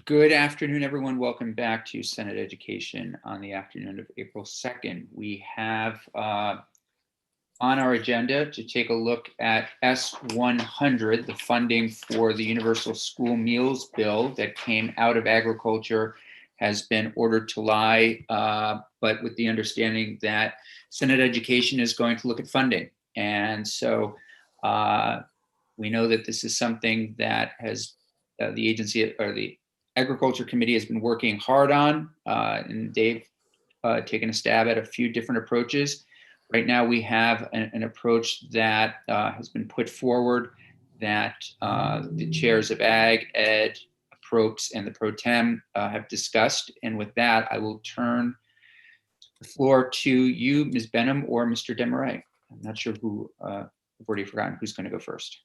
Good afternoon, everyone. Welcome back to Senate Education on the afternoon of April 2nd. We have on our agenda to take a look at S100, the funding for the Universal School Meals Bill that came out of Agriculture has been ordered to lie, but with the understanding that Senate Education is going to look at funding. And so we know that this is something that has the agency or the Agriculture Committee has been working hard on, and they've taken a stab at a few different approaches. Right now, we have an approach that has been put forward that the chairs of Ag, Ed, Approps, and the Pro Tem have discussed. And with that, I will turn the floor to you, Ms. Benham, or Mr. Desmarais. I'm not sure who, I've already forgotten who's going to go first.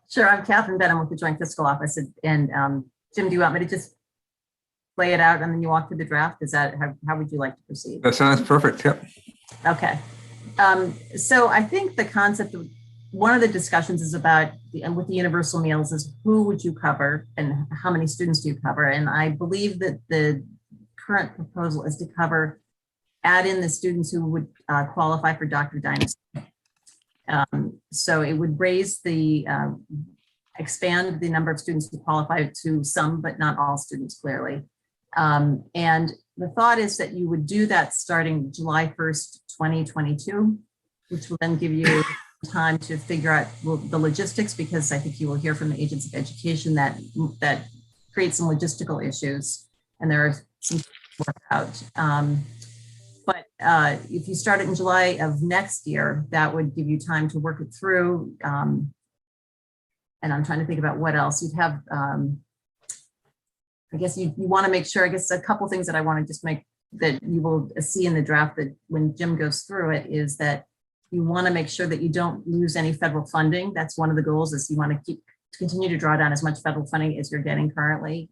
Sure, I'm Catherine Benham with the Joint Fiscal Office, and Jim, do you want me to just lay it out and then you walk through the draft? Is that how would you like to proceed? That sounds perfect. Yep. Okay. So I think the concept of one of the discussions is about with the universal meals is who would you cover and how many students do you cover? And I believe that the current proposal is to add in the students who would qualify for Dr. Dinosaur. So it would raise expand the number of students who qualify to some, but not all students, clearly. And the thought is that you would do that starting July 1st, 2022, which will then give you time to figure out the logistics, because I think you will hear from the agents of education that creates some logistical issues, and there are some to work out. But if you start it in July of next year, that would give you time to work it through. And I'm trying to think about what else you'd have. I guess you want to make sure, I guess a couple things that I want to just make that you will see in the draft that when Jim goes through it is that you want to make sure that you don't lose any federal funding. That's one of the goals, is you want to continue to draw down as much federal funding as you're getting currently.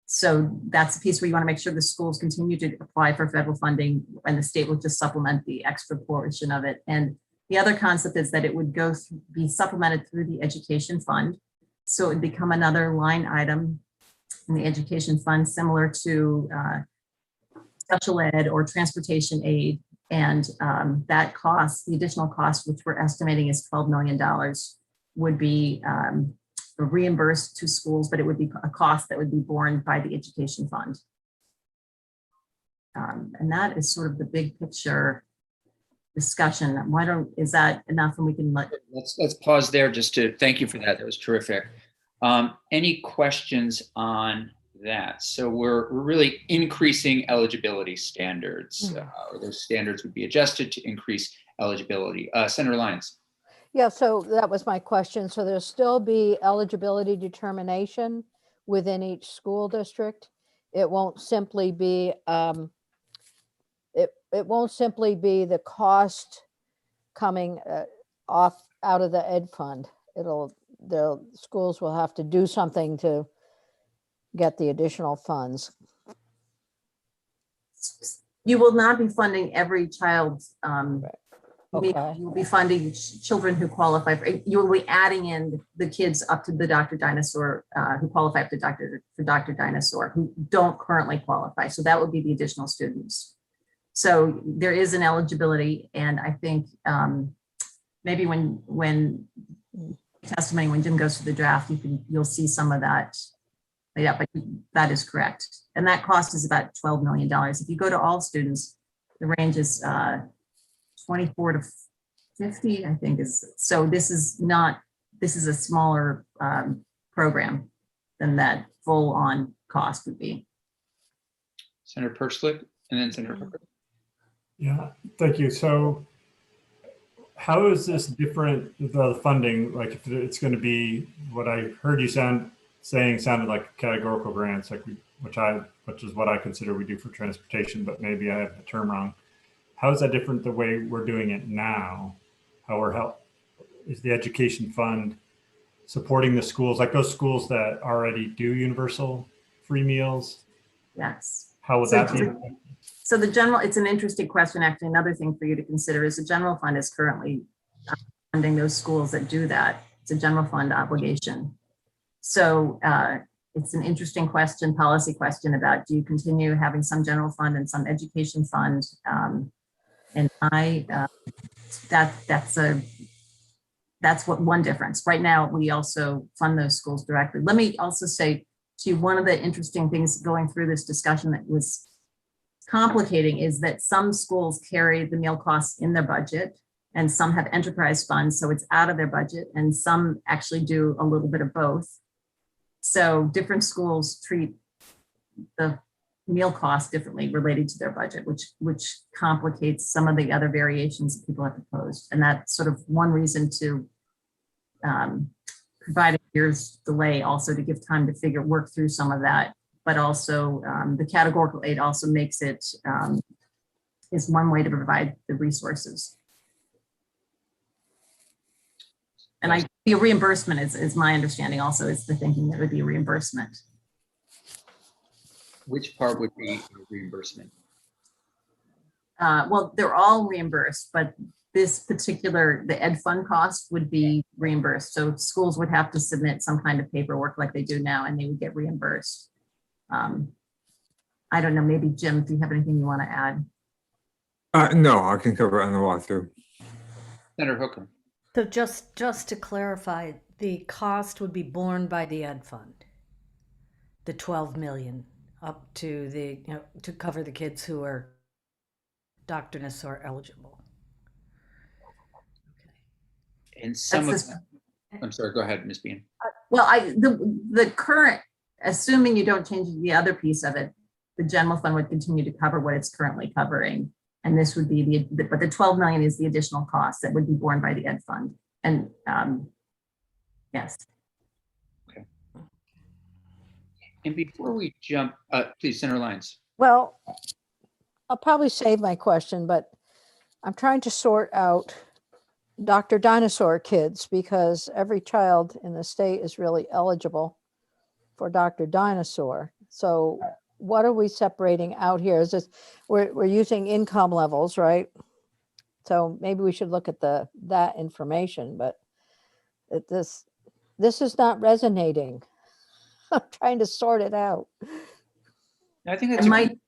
So that's a piece where you want to make sure the schools continue to apply for federal funding, and the state will just supplement the extra portion of it. And the other concept is that it would be supplemented through the education fund. So it would become another line item in the education fund, similar to special ed or transportation aid. And that cost, the additional cost, which we're estimating is $12 million, would be reimbursed to schools, but it would be a cost that would be borne by the education fund. And that is sort of the big picture discussion. Is that enough? And we can let's pause there just to thank you for that. That was terrific. Any questions on that? So we're really increasing eligibility standards, or those standards would be adjusted to increase eligibility. Senator Lyons. Yeah, so that was my question. So there'll still be eligibility determination within each school district. It won't simply be it won't simply be the cost coming out of the ed fund. The schools will have to do something to get the additional funds. You will not be funding every child's. Okay. You will be funding children who qualify for. You will be adding in the kids up to the Dr. Dinosaur who qualify for Dr. Dinosaur who don't currently qualify. So that would be the additional students. So there is an eligibility, and I think maybe when testimony, when Jim goes to the draft, you'll see some of that laid out. But that is correct, and that cost is about $12 million. If you go to all students, the range is 24 to 50, I think is. So this is a smaller program than that full on cost would be. Senator Perschlick, and then Senator Hooker. Yeah, thank you. So how is this different, the funding? Like if it's going to be what I heard you saying sounded like categorical grants, like which is what I consider we do for transportation, but maybe I have the term wrong. How is that different the way we're doing it now? Is the education fund supporting the schools, like those schools that already do universal free meals? Yes. How would that be? So it's an interesting question. Actually, another thing for you to consider is the general fund is currently funding those schools that do that. It's a general fund obligation. So it's an interesting question, policy question about, do you continue having some general fund and some education fund? And that's what one difference. Right now, we also fund those schools directly. Let me also say to you, one of the interesting things going through this discussion that was complicating is that some schools carry the meal costs in their budget and some have enterprise funds, so it's out of their budget, and some actually do a little bit of both. So different schools treat the meal cost differently related to their budget, which complicates some of the other variations that people have proposed. And that's sort of one reason to provide a year's delay, also to give time to work through some of that. But also the categorical aid also makes it, is one way to provide the resources. And the reimbursement is my understanding also, is the thinking that would be a reimbursement. Which part would be a reimbursement? Well, they're all reimbursed, but this particular, the ed fund cost would be reimbursed. So schools would have to submit some kind of paperwork like they do now, and they would get reimbursed. I don't know, maybe Jim, do you have anything you want to add? No, I can cover it on the walkthrough. Senator Hooker. So just to clarify, the cost would be borne by the ed fund, the 12 million up to the, to cover the kids who are Dr. Nassar eligible. And some of That's them, I'm sorry, go ahead, Ms. Bean. Well, the current, assuming you don't change the other piece of it, the general fund would continue to cover what it's currently covering. And this would be but the 12 million is the additional cost that would be borne by the ed fund. And yes. Okay. And before we jump, please, Senator Lyons. Well, I'll probably save my question, but I'm trying to sort out Dr. Dinosaur kids, because every child in the state is really eligible for Dr. Dinosaur. So what are we separating out here? Is this, we're using income levels, right? So maybe we should look at that information, but this is not resonating. I'm trying to sort it out. I think that's I might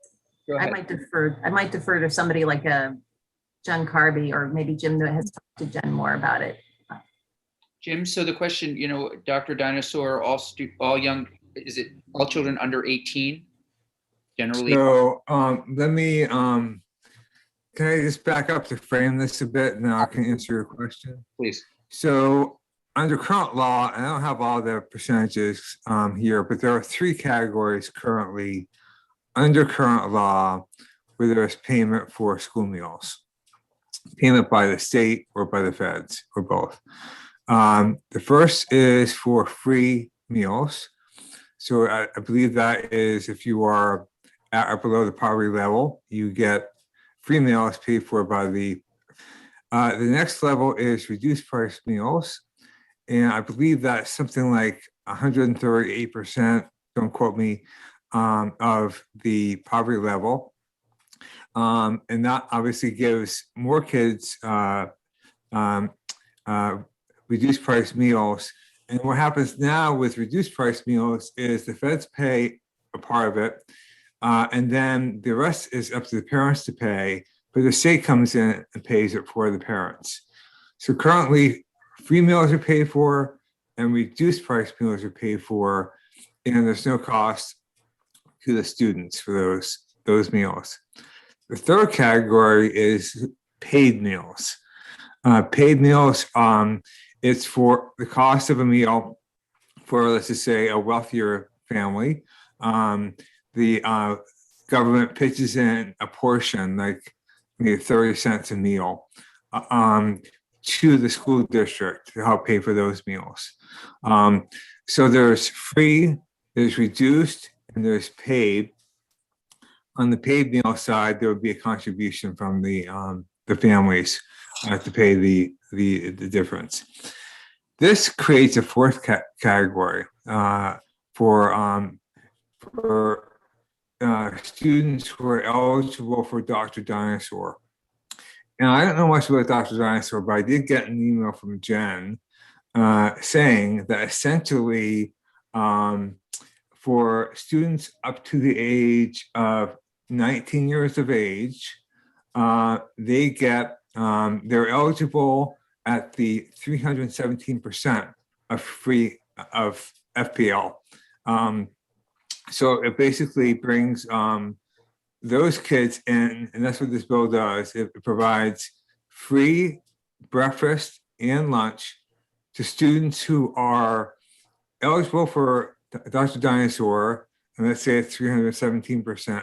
go ahead. defer to somebody like Jen Carby, or maybe Jim that has talked to Jen more about it. Jim, so the question, Dr. Dinosaur, all young, is it all children under 18? Generally. So let me, can I just back up to frame this a bit, and then I can answer your question? Please. So under current law, and I don't have all the percentages here, but there are 3 categories currently under current law where there is payment for school meals. Payment by the state or by the feds, or both. The first is for free meals. So I believe that is if you are at or below the poverty level, you get free meals paid for by the next level is reduced price meals. And I believe that's something like 138%, don't quote me, of the poverty level. And that obviously gives more kids reduced price meals. And what happens now with reduced price meals is the feds pay a part of it, and then the rest is up to the parents to pay, but the state comes in and pays it for the parents. So currently, free meals are paid for and reduced price meals are paid for, and there's no cost to the students for those meals. The third category is paid meals. Paid meals, it's for the cost of a meal for, let's just say, a wealthier family. The government pitches in a portion, like maybe 30 cents a meal, to the school district to help pay for those meals. So there's free, there's reduced, and there's paid. On the paid meal side, there would be a contribution from the families to pay the difference. This creates a fourth category for students who are eligible for Dr. Dinosaur. And I don't know much about Dr. Dinosaur, but I did get an email from Jen saying that essentially for for students up to the age of 19 years of age. They get, they're eligible at the 317% of free of FPL. So it basically brings those kids in, and that's what this bill does. It provides free breakfast and lunch to students who are eligible for Dr. Dinosaur, and let's say it's 317%.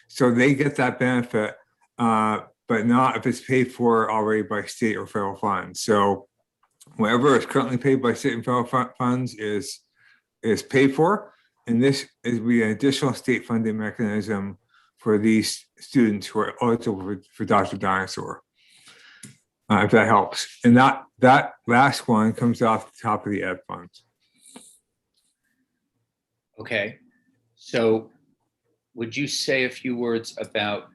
So they get that benefit, but not if it's paid for already by state or federal funds. So whatever is currently paid by state and federal funds is paid for. And this is be an additional state funding mechanism for these students who are eligible for Dr. Dinosaur, if that helps. And that last one comes off the top of the ed funds. Okay, so would you say a few words about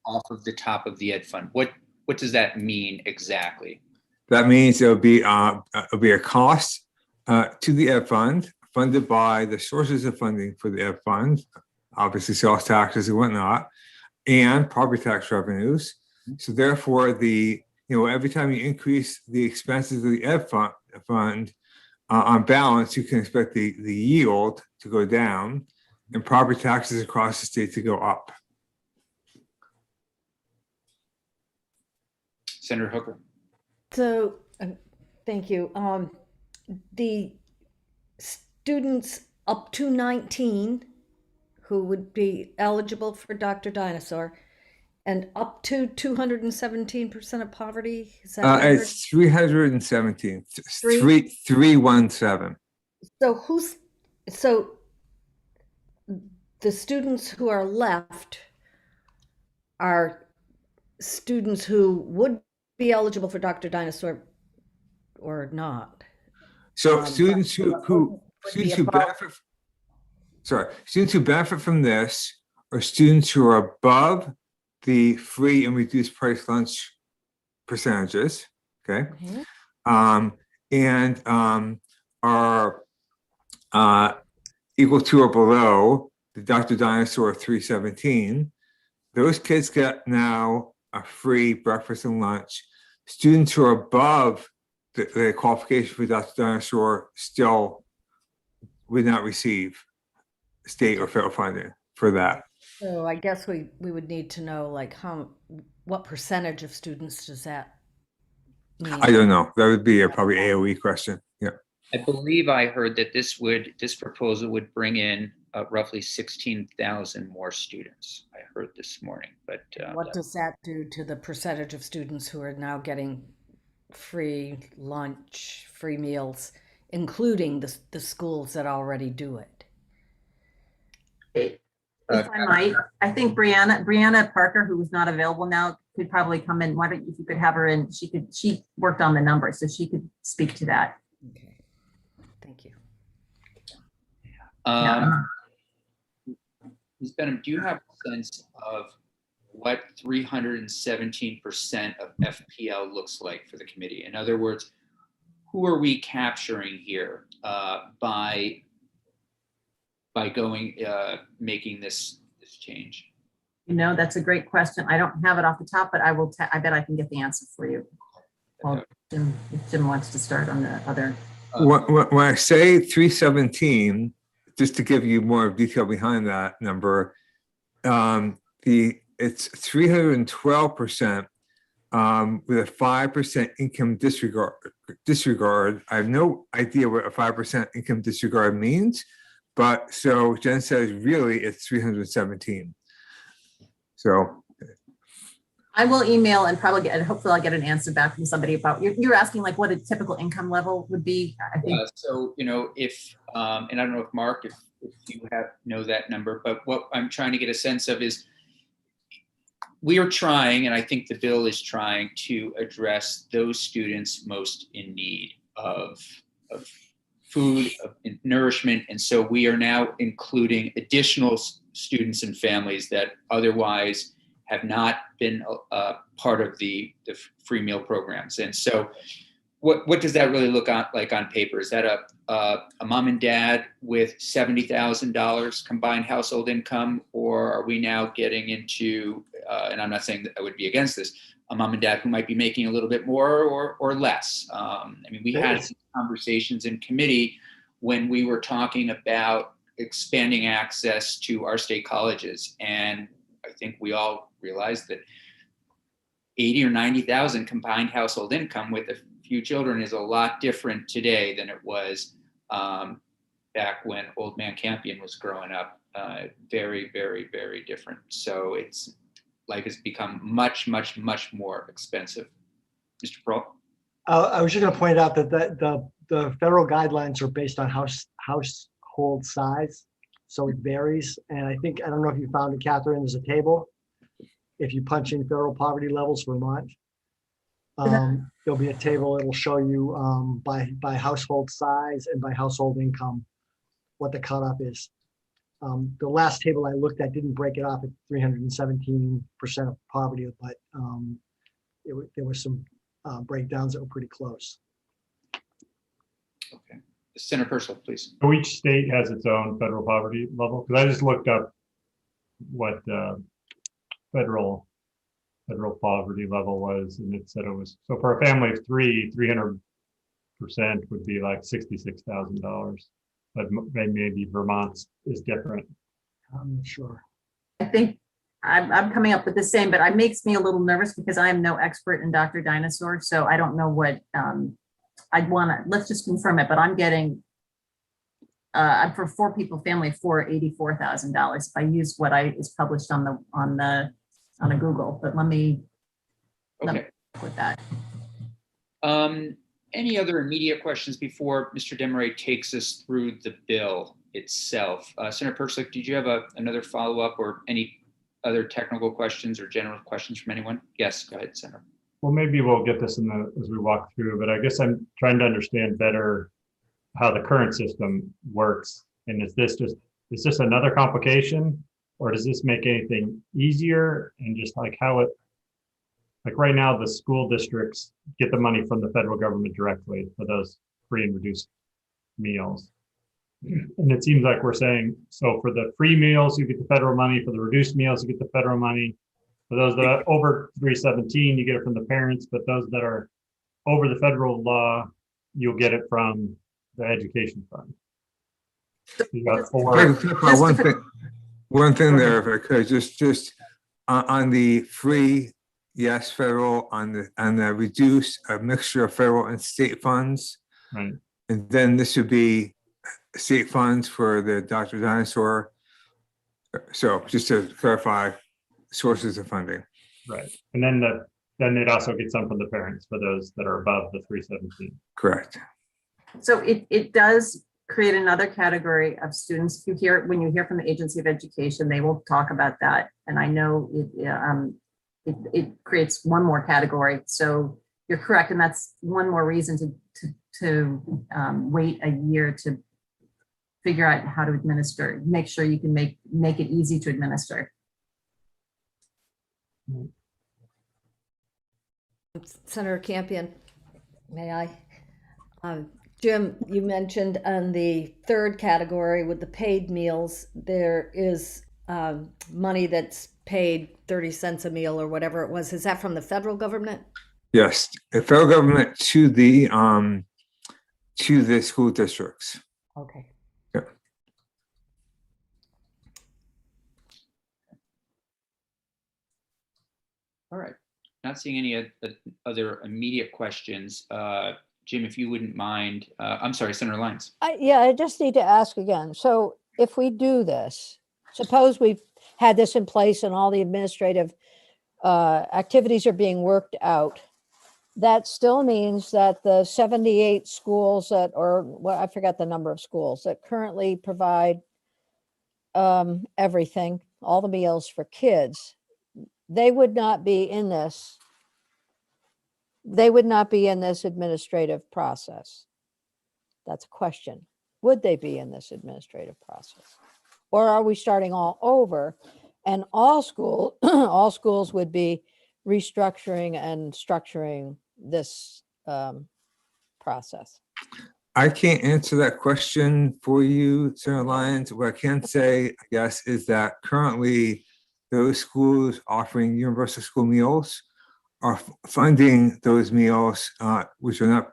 off of the top of the ed fund? What does that mean exactly? That means it'll be a cost to the ed fund, funded by the sources of funding for the ed fund, obviously sales taxes and whatnot, and property tax revenues. So therefore, every time you increase the expenses of the ed fund, on balance, you can expect the yield to go down and property taxes across the state to go up. Senator Hooker. So, thank you. The students up to 19 who would be eligible for Dr. Dinosaur and up to 217% of poverty, is that what I heard? It's 317, Three? 317. So the students who are left are students who would be eligible for Dr. Dinosaur or not. So students but who would be students who above- benefit, students who benefit from this are students who are above the free and reduced price lunch percentages, okay? And are equal to or below the Dr. Dinosaur 317. Those kids get now a free breakfast and lunch. Students who are above the qualification for Dr. Dinosaur still would not receive state or federal funding for that. So I guess we would need to know like what percentage of students does that mean? I don't know. That would be a probably AOE question. Yeah. I believe I heard that this proposal would bring in roughly 16,000 more students. I heard this morning, but What does that do to the percentage of students who are now getting free lunch, free meals, including the schools that already do it? If I might, I think Brianna Parker, who was not available now, could probably come in. Why don't you, if you could have her in, she worked on the numbers, so she could speak to that. Okay, thank you. Ms. Benham, do you have a sense of what 317% of FPL looks like for the committee? In other words, who are we capturing here by going making this change? That's a great question. I don't have it off the top, but I will. I bet I can get the answer for you. Well, if Jim wants to start on the other. When I say 317, just to give you more detail behind that number, it's 312% with a 5% income disregard. I have no idea what a 5% income disregard means, but so Jen says really it's 317. So I will email and probably hopefully I'll get an answer back from somebody about, you're asking like what a typical income level would be, I think. So, if, and I don't know if Mark, if you know that number, but what I'm trying to get a sense of is we are trying, and I think the bill is trying to address those students most in need of food, of nourishment. And so we are now including additional students and families that otherwise have not been part of the free meal programs. And so what does that really look like on paper? Is that a mom and dad with $70,000 combined household income, or are we now getting into, and I'm not saying that I would be against this, a mom and dad who might be making a little bit more or less? I mean, we had some conversations in committee when we were talking about expanding access to our state colleges, and I think we all realized that 80 or 90,000 combined household income with a few children is a lot different today than it was back when Old Man Campion was growing up. Very, very, very different. So life has become much, much, much more expensive. Mr. Pearl? I was just going to point out that the federal guidelines are based on household size, so it varies. And I don't know if you found it, Catherine, there's a table. If you punch in federal poverty levels for Vermont, there'll be a table. It'll show you by household size and by household income what the cutoff is. The last table I looked at didn't break it off at 317% of poverty, but there were some breakdowns that were pretty close. Okay. Senator Purcell, please. So each state has its own federal poverty level, because I just looked up what federal poverty level was, and it said it was, so for a family of 300% would be like $66,000, but maybe Vermont's is different. I'm not sure. I think I'm coming up with the same, but it makes me a little nervous because I am no expert in Dr. Dinosaur. So I don't know what I'd want to, let's just confirm it, but I'm getting, for 4 people family, $84,000 if I use what is published on a Google, but let me Okay. with that. Any other immediate questions before Mr. Desmarais takes us through the bill itself? Senator Persick, did you have another follow-up or any other technical questions or general questions from anyone? Yes, go ahead, Senator. Well, maybe we'll get this as we walk through, but I guess I'm trying to understand better how the current system works. And is this another complication, or does this make anything easier? And just like like right now, the school districts get the money from the federal government directly for those free and reduced meals. And it seems like we're saying, so for the free meals, you get the federal money. For the reduced meals, you get the federal money. For those that are over 317, you get it from the parents. But those that are over the federal law, you'll get it from the education fund. You got One thing there, if I could, just on the free, yes, federal, on the reduced, a mixture of federal and state funds. Right. And then this would be state funds for the Dr. Dinosaur. So just to clarify, sources of funding. Right. And then they'd also get some from the parents for those that are above the 317. Correct. So it does create another category of students. When you hear from the Agency of Education, they will talk about that. And I know it creates one more category. So you're correct. And that's one more reason to wait a year to figure out how to administer, make sure you can make it easy to administer. Senator Campion, may I? Jim, you mentioned on the third category with the paid meals, there is money that's paid 30 cents a meal or whatever it was. Is that from the federal government? Yes, the federal government to the school districts. Okay. Yeah. All right. Not seeing any other immediate questions. Jim, if you wouldn't mind, I'm sorry, Senator Lyons. I just need to ask again. So if we do this, suppose we've had this in place and all the administrative activities are being worked out, that still means that the 78 schools I forgot the number of schools that currently provide everything, all the meals for kids, they would not be in this. They would not be in this administrative process. That's a question. Would they be in this administrative process? Or are we starting all over and all schools would be restructuring and structuring this process? I can't answer that question for you, Senator Lyons. What I can say, I guess, is that currently those schools offering universal school meals are funding those meals, which are not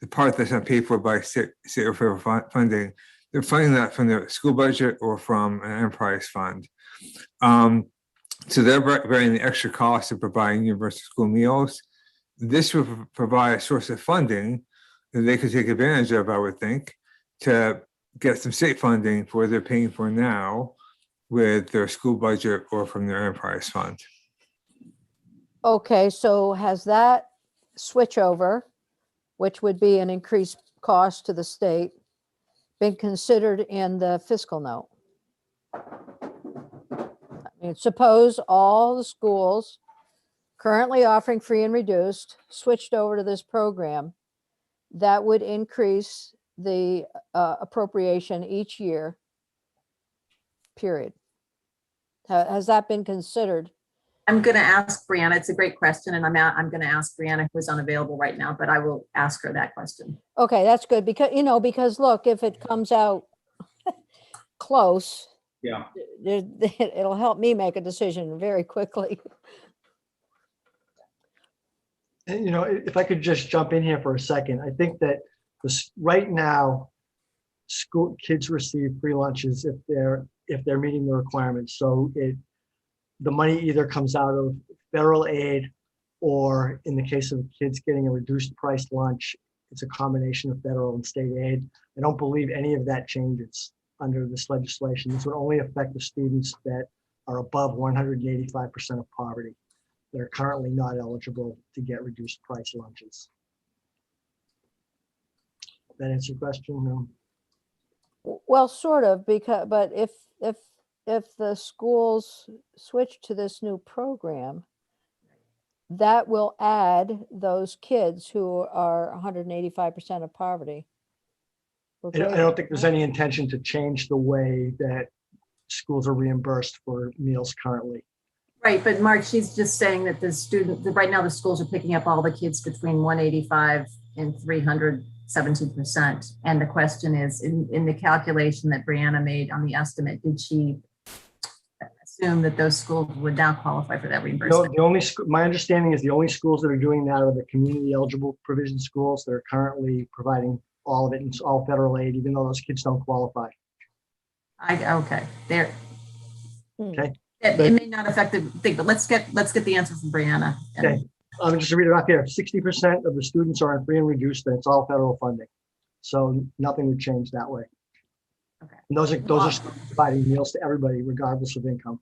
the part that's not paid for by state or federal funding. They're funding that from their school budget or from an enterprise fund. So they're bearing the extra cost of providing universal school meals. This would provide a source of funding that they could take advantage of, I would think, to get some state funding for what they're paying for now with their school budget or from their enterprise fund. Okay, so has that switch over, which would be an increased cost to the state, been considered in the fiscal note? I mean, suppose all the schools currently offering free and reduced switched over to this program, that would increase the appropriation each year, period. Has that been considered? I'm going to ask Brianna. It's a great question, and I'm going to ask Brianna, who is unavailable right now, but I will ask her that question. Okay, that's good because, because look, if it comes out close, Yeah. it'll help me make a decision very quickly. And, if I could just jump in here for a second, I think that right now, school kids receive free lunches if they're meeting the requirements. So the money either comes out of federal aid, or in the case of kids getting a reduced price lunch, it's a combination of federal and state aid. I don't believe any of that changes under this legislation. This would only affect the students that are above 185% of poverty, that are currently not eligible to get reduced price lunches. That answer your question? No? Well, sort of, but if the schools switch to this new program, that will add those kids who are 185% of poverty. I don't think there's any intention to change the way that schools are reimbursed for meals currently. Right, but Mark, she's just saying that right now the schools are picking up all the kids between 185 and 317%. And the question is, in the calculation that Brianna made on the estimate, did she assume that those schools would now qualify for that No, reimbursement? my understanding is the only schools that are doing that are the community eligible provision schools that are currently providing all of it, and it's all federal aid, even though those kids don't qualify. Okay, there. Okay. It may not affect the thing, but let's get the answer from Brianna. Okay. I'm just to read it off here. 60% of the students are on free and reduced, and it's all federal funding. So nothing would change that way. Okay. And those are providing meals to everybody, regardless of income.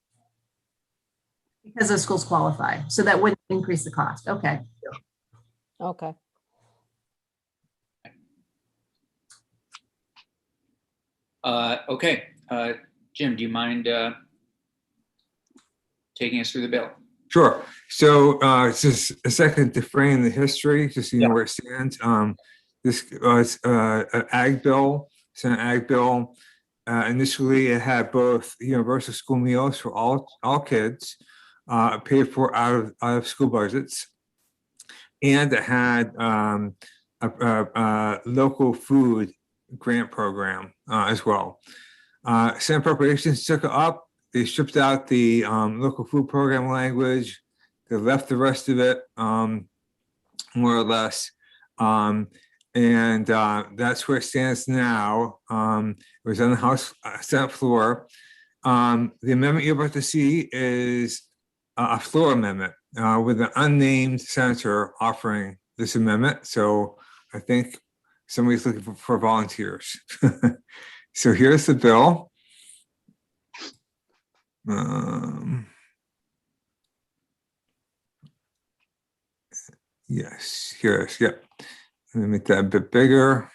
Because those schools qualify, so that wouldn't increase the cost. Okay. Okay. Okay, Jim, do you mind taking us through the bill? Sure. So just a second to frame the history, just so you know where it stands. This was an ag bill, Senate ag bill. Initially, it had both universal school meals for all kids, paid for out of school budgets, and it had a local food grant program as well. Senate Appropriations took it up. They stripped out the local food program language. They left the rest of it, more or less. And that's where it stands now. It was on the House Senate floor. The amendment you're about to see is a floor amendment with an unnamed senator offering this amendment. So I think somebody's looking for volunteers. So here's the bill. Yes, here's, yep. Let me make that a bit bigger.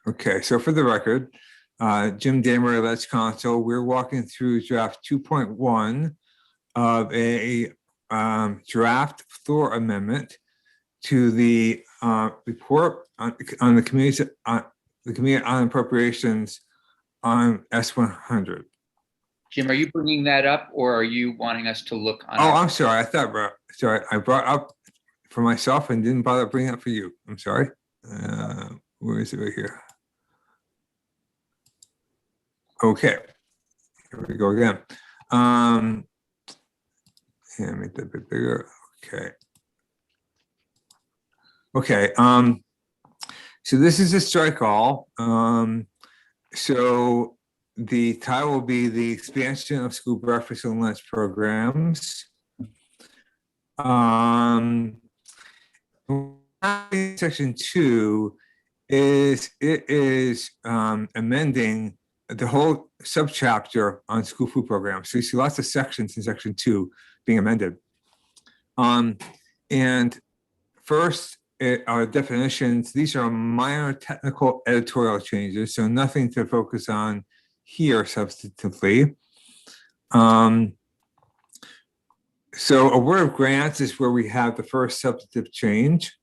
Okay, so for the record, Jim Damer, Let's Council, we're walking through draft 2.1 of a draft floor amendment to the report on the Committee on Appropriations on S100. Jim, are you bringing that up, or are you wanting us to look on? Oh, I'm sorry. I thought, sorry, I brought up for myself and didn't bother bringing it for you. I'm sorry. Where is it right here? Okay, here we go again. Yeah, make that a bit bigger. Okay. Okay. So this is a strike all. So the title will be the expansion of school breakfast and lunch programs. Section 2 is amending the whole subchapter on school food programs. So you see lots of sections in section 2 being amended. And first are definitions. These are minor technical editorial changes, so nothing to focus on here substantively. So award of grants is where we have the first substantive change.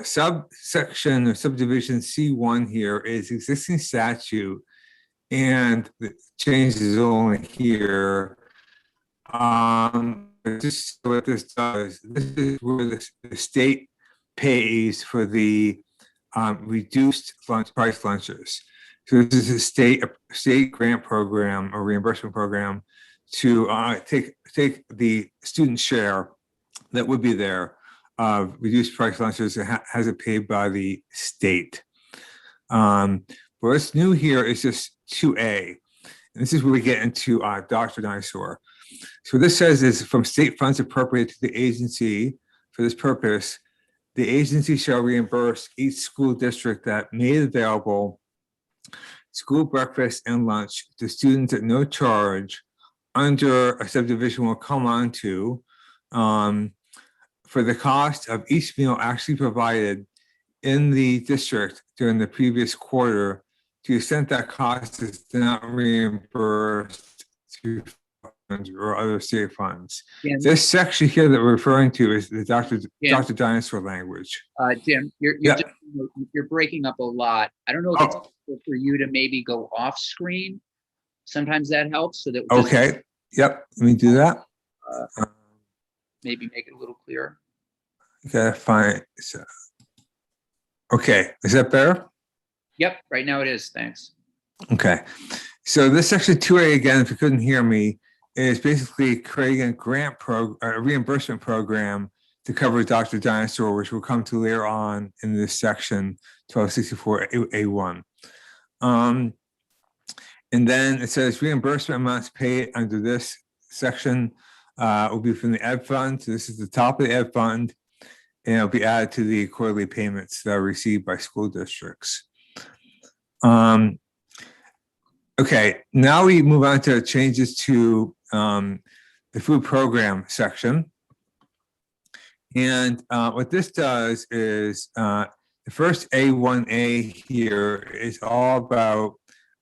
Subsection or subdivision C1 here is existing statute, and the change is only here. Just what this does, this is where the state pays for the reduced price lunches. So this is a state grant program or reimbursement program to take the student share that would be there of reduced price lunches and has it paid by the state. What's new here is just 2A. And this is where we get into Dr. Dinosaur. So what this says is from state funds appropriated to the agency for this purpose, the agency shall reimburse each school district that made available school breakfast and lunch to students at no charge under a subdivision we'll come on to for the cost of each meal actually provided in the district during the previous quarter to the extent that cost is not reimbursed to funds or other state funds. Yeah. This section here that we're referring to is the Dr. Dinosaur language. Jim, you're breaking up a lot. I don't know if it's possible for you to maybe go off screen. Sometimes that helps so that. Okay, yep, let me do that. Maybe make it a little clearer. Gotta find, so. Okay, is that better? Yep, right now it is, thanks. Okay, so this section 2A again, if you couldn't hear me, is basically creating a reimbursement program to cover Dr. Dinosaur, which we'll come to later on in this section 1264A1. And then it says reimbursement amounts paid under this section will be from the Ed Fund. So this is the top of the Ed Fund, and it'll be added to the quarterly payments that are received by school districts. Okay, now we move on to changes to the food program section. And what this does is the first A1A here is all about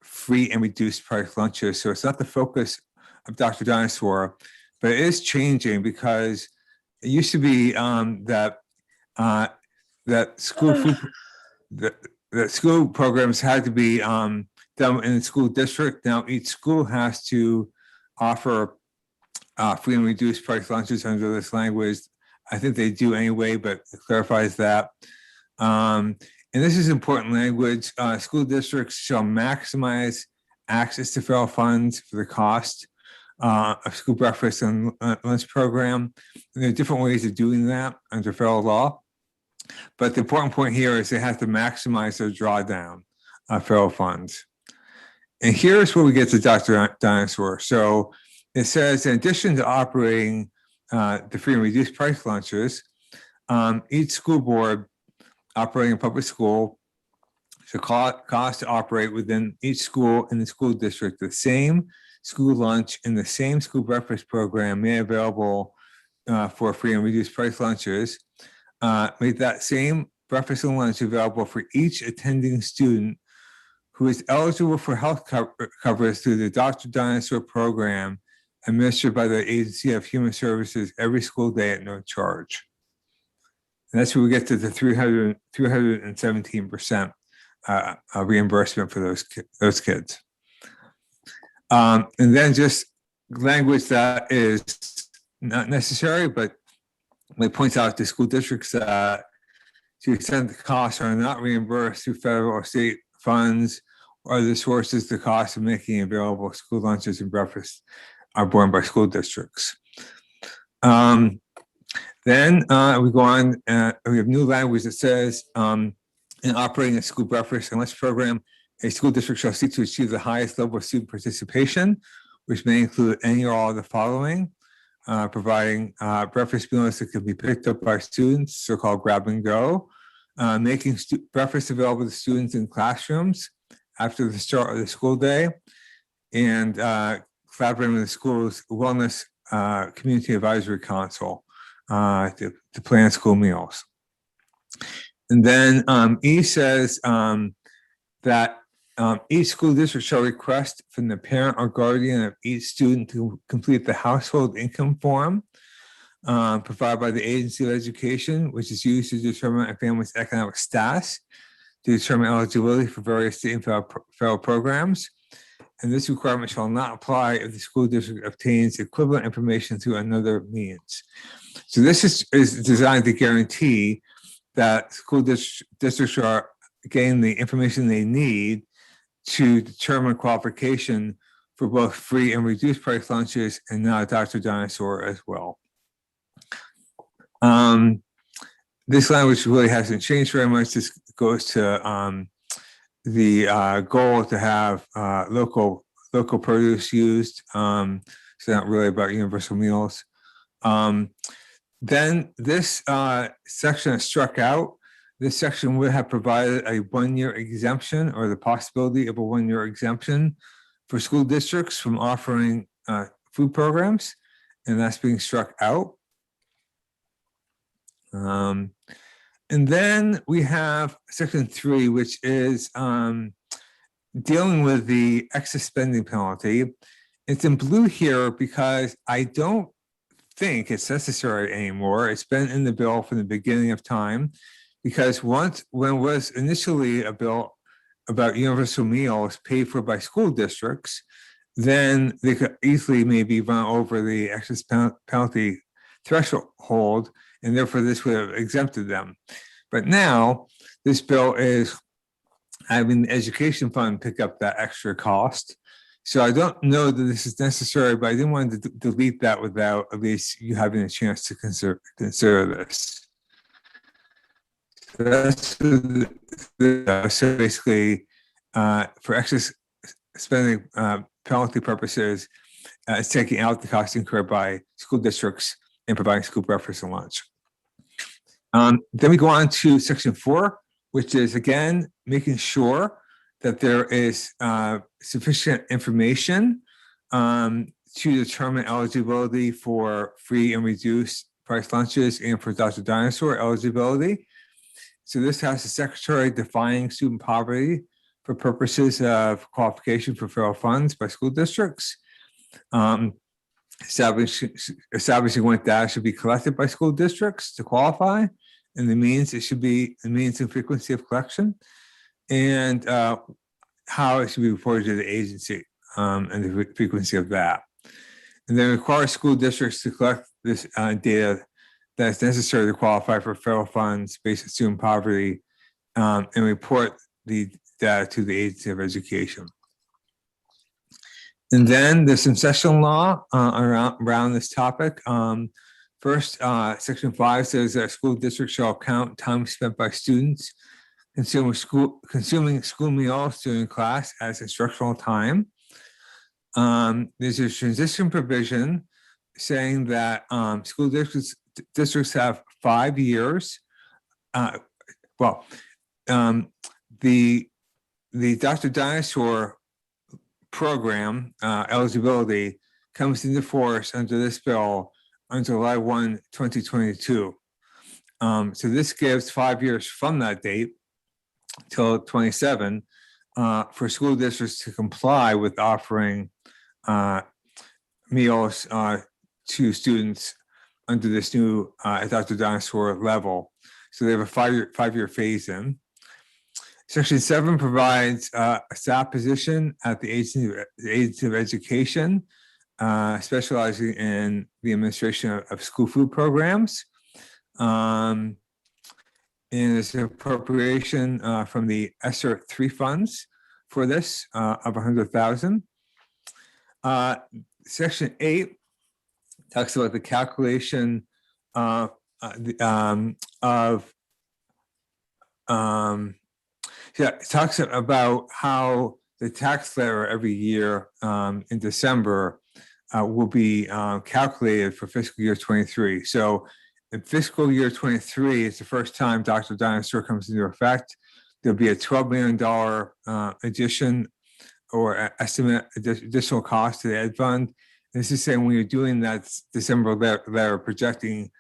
free and reduced price lunches. So it's not the focus of Dr. Dinosaur, but it is changing because it used to be that school food, that school programs had to be done in the school district. Now each school has to offer free and reduced price lunches under this language. I think they do anyway, but it clarifies that. And this is important language. School districts shall maximize access to federal funds for the cost of school breakfast and lunch program. And there are different ways of doing that under federal law. But the important point here is they have to maximize their drawdown of federal funds. And here's where we get to Dr. Dinosaur. So it says, in addition to operating the free and reduced price lunches, each school board operating a public school should cost to operate within each school in the school district the same school lunch and the same school breakfast program made available for free and reduced price lunches. Make that same breakfast and lunch available for each attending student who is eligible for health coverage through the Dr. Dinosaur program administered by the Agency of Human Services every school day at no charge. And that's where we get to the 317% reimbursement for those kids. And then just language that is not necessary, but It points out to school districts that to the extent the costs are not reimbursed through federal or state funds or the sources, the cost of making available school lunches and breakfast are borne by school districts. Then we go on, we have new language that says, in operating a school breakfast and lunch program, a school district shall seek to achieve the highest level of student participation, which may include any or all of the following: providing breakfast meals that can be picked up by students, so-called grab and go, making breakfast available to students in classrooms after the start of the school day, and collaborating with the school's wellness community advisory council to plan school meals. And then E says that each school district shall request from the parent or guardian of each student to complete the household income form provided by the Agency of Education, which is used to determine a family's economic status, to determine eligibility for various state and federal programs. And this requirement shall not apply if the school district obtains equivalent information through another means. So this is designed to guarantee that school districts are getting the information they need to determine qualification for both free and reduced price lunches, and now Dr. Dinosaur as well. This language really hasn't changed very much. This goes to the goal to have local produce used. So not really about universal meals. Then this section is struck out. This section would have provided a 1-year exemption, or the possibility of a 1-year exemption for school districts from offering food programs, and that's being struck out. And then we have section 3, which is dealing with the excess spending penalty. It's in blue here because I don't think it's necessary anymore. It's been in the bill from the beginning of time, because when it was initially a bill about universal meals paid for by school districts, then they could easily maybe run over the excess penalty threshold, and therefore this would have exempted them. But now this bill is having the education fund pick up that extra cost. So I don't know that this is necessary, but I didn't want to delete that without at least you having a chance to consider this. So that's so basically for excess spending penalty purposes, it's taking out the cost incurred by school districts in providing school breakfast and lunch. Then we go on to section 4, which is again making sure that there is sufficient information to determine eligibility for free and reduced price lunches and for Dr. Dinosaur eligibility. So this has the secretary defining student poverty for purposes of qualification for federal funds by school districts. Establishing what data should be collected by school districts to qualify, and the means and frequency of collection, and how it should be reported to the agency and the frequency of that. And then require school districts to collect this data that's necessary to qualify for federal funds based on student poverty, and report the data to the Agency of Education. And then there's some session law around this topic. First, section 5 says that school districts shall count time spent by students consuming school meals during class as instructional time. There's a transition provision saying that school districts have 5 years. The Dr. Dinosaur program eligibility comes into force under this bill on July 1, 2022. So this gives 5 years from that date till 27 for school districts to comply with offering meals to students under this new Dr. Dinosaur level. So they have a five-year phase in. Section 7 provides a staff position at the Agency of Education, specializing in the administration of school food programs. And there's an appropriation from the ESSER 3 funds for this of 100,000. Section 8 talks about the calculation of yeah, it talks about how the tax letter every year in December will be calculated for fiscal year 23. So in fiscal year 23, it's the first time Dr. Dinosaur comes into effect. There'll be a $12 million addition or estimate additional cost to the ed fund. This is saying when you're doing that December letter projecting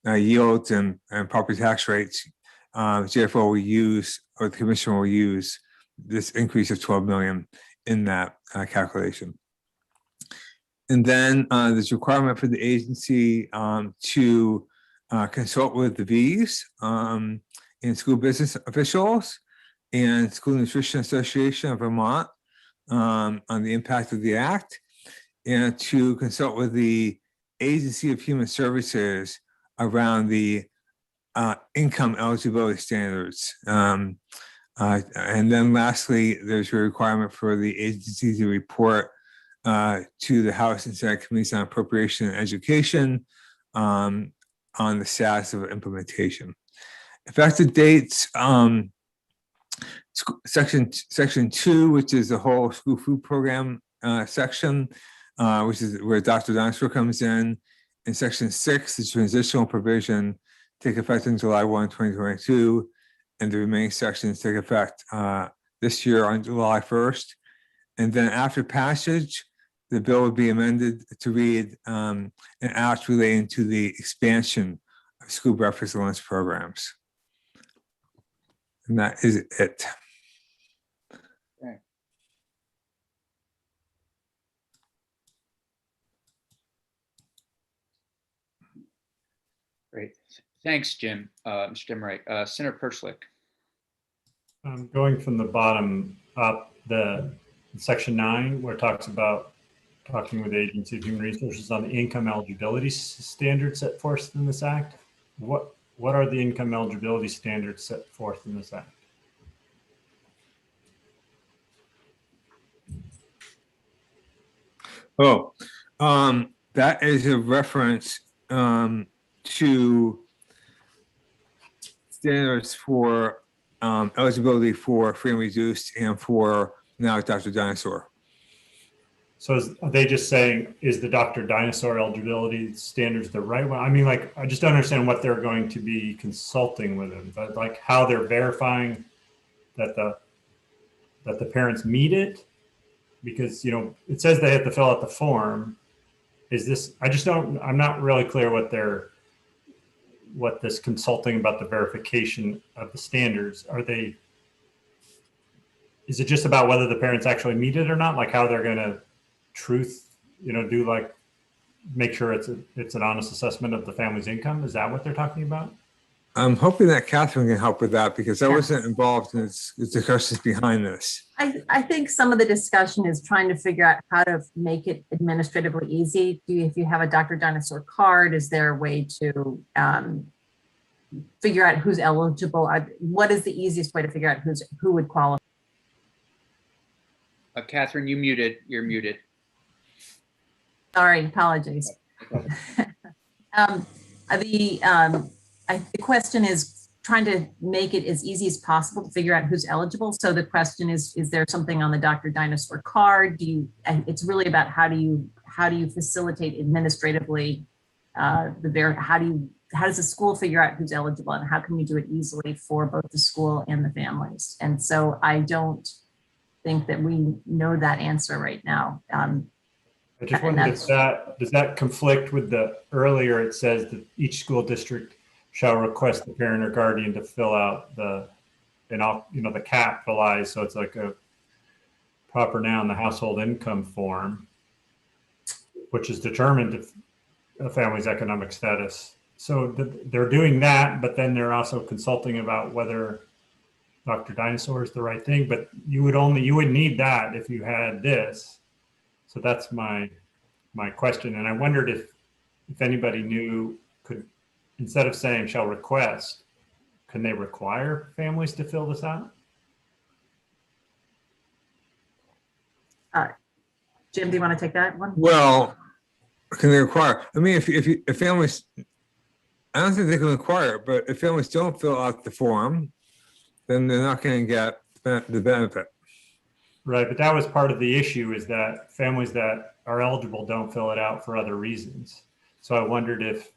yields and property tax rates, JFO will use, or the commission will use, this increase of 12 million in that calculation. And then there's a requirement for the agency to consult with the V's and school business officials and School Nutrition Association of Vermont on the impact of the act, and to consult with the Agency of Human Services around the income eligibility standards. And then lastly, there's a requirement for the agency to report to the House and Senate Committees on Appropriation and Education on the status of implementation. Effective dates, section 2, which is the whole school food program section, which is where Dr. Dinosaur comes in. In section 6, the transitional provision take effect on July 1, 2022, and the remaining sections take effect this year on July 1st. And then after passage, the bill would be amended to read an act relating to the expansion of school breakfast and lunch programs. And that is it. Great. Thanks, Jim. Mr. Demeritte. Senator Perschlick. Going from the bottom up, the section 9, where it talks about talking with the Agency of Human Resources on the income eligibility standards set forth in this act. What are the income eligibility standards set forth in this act? Oh, that is a reference to standards for eligibility for free and reduced and for now Dr. Dinosaur. So are they just saying, is the Dr. Dinosaur eligibility standards the right one? I mean, like, I just don't understand what they're going to be consulting with them, but like how they're verifying that the parents meet it, because, you know, it says they have to fill out the form. Is this, I'm not really clear what this consulting about the verification of the standards, is it just about whether the parents actually meet it or not? Like how they're going to make sure it's an honest assessment of the family's income? Is that what they're talking about? I'm hoping that Catherine can help with that because I wasn't involved in the discussions behind this. I think some of the discussion is trying to figure out how to make it administratively easy. If you have a Dr. Dinosaur card, is there a way to figure out who's eligible? What is the easiest way to figure out who would qualify? Catherine, you're muted. Sorry, apologies. The question is trying to make it as easy as possible to figure out who's eligible. So the question is there something on the Dr. Dinosaur card? It's really about how do you facilitate administratively how does the school figure out who's eligible and how can we do it easily for both the school and the families? And so I don't think that we know that answer right now. I just wondered if does that conflict with the earlier, it says that each school district shall request the parent or guardian to fill out the capitalized, so it's like a proper noun, the household income form, which is determined if a family's economic status. So they're doing that, but then they're also consulting about whether Dr. Dinosaur is the right thing, but you would need that if you had this. So that's my question. And I wondered if anybody knew, instead of saying shall request, can they require families to fill this out? Jim, do you want to take that one? Well, can they require, I mean, if families, I don't think they can require it, but if families don't fill out the form, then they're not going to get the benefit. Right, but that was part of the issue, is that families that are eligible don't fill it out for other reasons. So I wondered if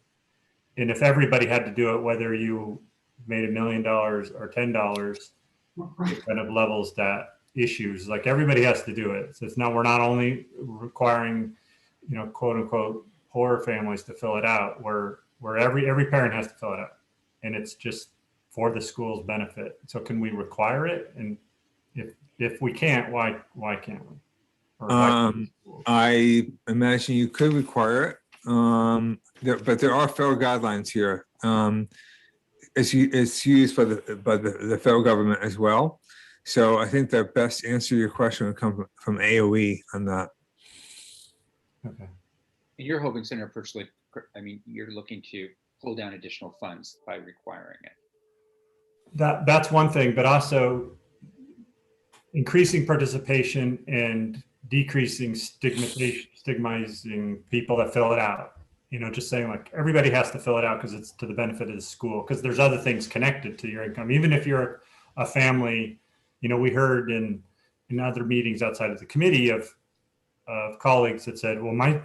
everybody had to do it, whether you made $1 million or $10, it kind of levels that issues. Like, everybody has to do it. So it's not, we're not only requiring, quote unquote, poor families to fill it out, where every parent has to fill it out, and it's just for the school's benefit. So can we require it? And if we can't, why can't we? Or why can't the schools? I imagine you could require it, but there are federal guidelines here. It's used by the federal government as well. So I think the best answer to your question would come from AOE on that. Okay. You're hoping, Senator Perchlik, I mean, you're looking to pull down additional funds by requiring it. That's one thing, but also increasing participation and decreasing stigmatizing people that fill it out. Just saying, like, everybody has to fill it out because it's to the benefit of the school, because there's other things connected to your income. Even if you're a family, we heard in other meetings outside of the committee of colleagues that said, well, my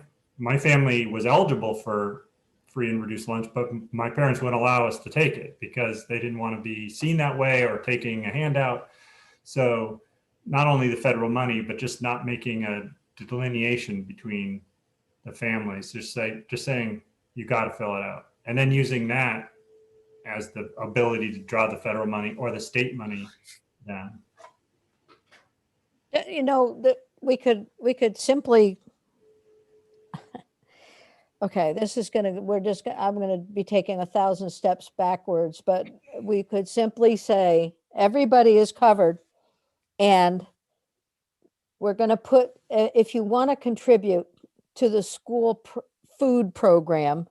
family was eligible for free and reduced lunch, but my parents wouldn't allow us to take it because they didn't want to be seen that way or taking a handout. So not only the federal money, but just not making a delineation between the families, just saying you got to fill it out, and then using that as the ability to draw the federal money or the state money down. We could simply, okay, I'm going to be taking 1,000 steps backwards, but we could simply say everybody is covered, and we're going to put, if you want to contribute to the school food program,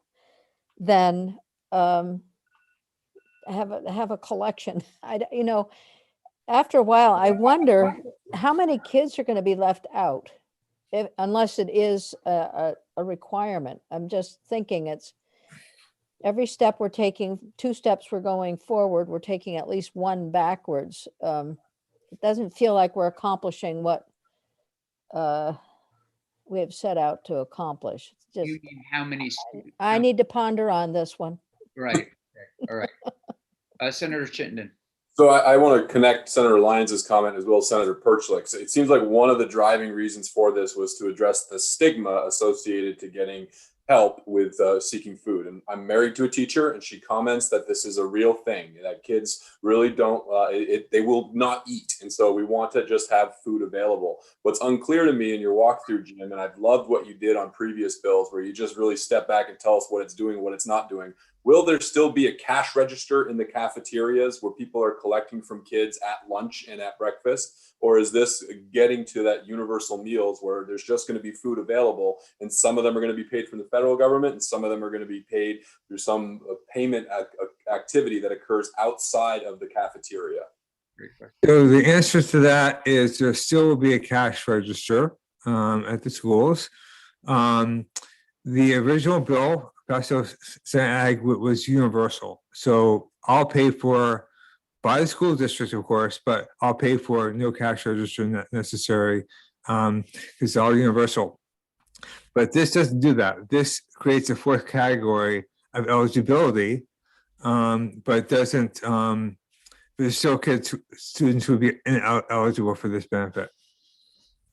then have a collection. After a while, I wonder how many kids are going to be left out, unless it is a requirement. I'm just thinking it's every step we're taking, 2 steps we're going forward, we're taking at least 1 backwards. It doesn't feel like we're accomplishing what we have set out to accomplish. It's just, You need how many? students? I need to ponder on this one. Right. All right. Senator Chittenden. So I want to connect Senator Lyons' comment as well as Senator Perchlik. So it seems like one of the driving reasons for this was to address the stigma associated to getting help with seeking food. And I'm married to a teacher, and she comments that this is a real thing, that kids really don't, they will not eat. And so we want to just have food available. What's unclear to me in your walkthrough, Jim, and I've loved what you did on previous bills where you just really step back and tell us what it's doing, what it's not doing. Will there still be a cash register in the cafeterias where people are collecting from kids at lunch and at breakfast? Or is this getting to that universal meals where there's just going to be food available, and some of them are going to be paid from the federal government and some of them are going to be paid through some payment activity that occurs outside of the cafeteria? So the answer to that is there still will be a cash register at the schools. The original bill, Paso Senate Ag, was universal. So all paid for by the school district, of course, but all paid for, no cash register necessary, because it's all universal. But this doesn't do that. This creates a 4th category of eligibility, but doesn't, there's still students who would be eligible for this benefit.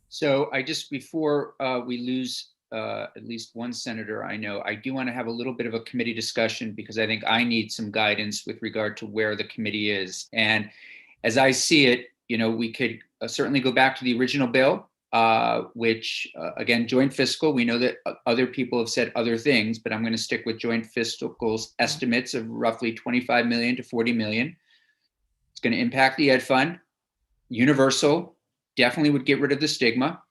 So before we lose at least one senator, I do want to have a little bit of a committee discussion, because I think I need some guidance with regard to where the committee is. And as I see it, we could certainly go back to the original bill, which again, joint fiscal. We know that other people have said other things, but I'm going to stick with joint fiscal's estimates of roughly 25 million to 40 million. It's going to impact the ed fund. Universal definitely would get rid of the stigma.